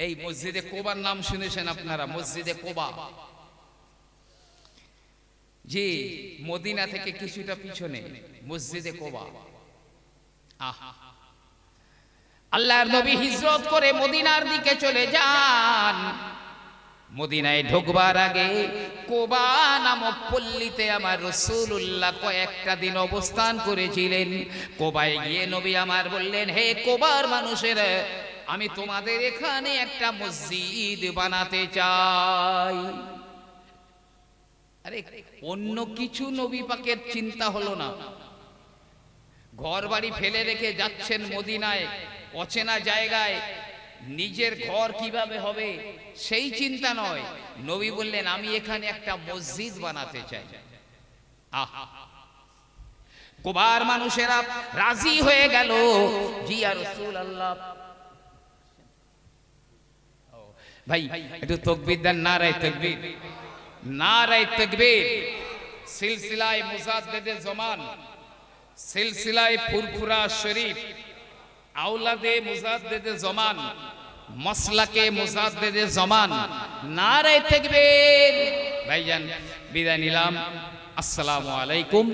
এই মসজিদে কোবার নাম শুনেছেন আপনারা? মসজিদে কোবা, জি মদিনা থেকে কিছুটা পিছনে মসজিদে কোবা। আল্লাহর নবী হিজরত করে মদিনার দিকে চলে যান। মদিনায় ঢুকবার আগে কোবা নামক পল্লীতে আমার রাসূলুল্লাহ কয়েকটা দিন অবস্থান করেছিলেন। কোবায় গিয়ে নবী আমার বললেন, হে কোবার মানুষেরা, আমি তোমাদের এখানে একটা মসজিদ বানাতে চাই। আরে অন্য কিছু নবী পাকের চিন্তা হলো না, ঘর বাড়ি ফেলে রেখে যাচ্ছেন মদিনায়, অচেনা জায়গায়, নিজের ঘর কিভাবে হবে সেই চিন্তা নয়। নবী বললেন আমি এখানে একটা মসজিদ বানাতে চাই। আহা, কুবার মানুষেরা রাজি হয়ে গেল। জি ইয়া রাসূলুল্লাহ, ভাই একটু তাকবীর দেন, নারায়ে তাকবীর, নারায়ে তাকবীর। সিলসিলায়ে মুজাদ্দিদে জামান, সিলসিলায়ে ফুরফুরা শরীফ, আওলাদে মুজাদ্দিদে জামান, মাসলাকে মুজাদ্দিদে জামান, নারায়ে তাকবীর। ভাইজান বিদায় নিলাম, আসসালামু আলাইকুম।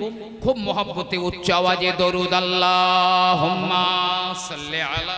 খুব মহব্বতে উচ্চ আওয়াজে দরুদ আল্লাহুম্মা সাল্লি আলা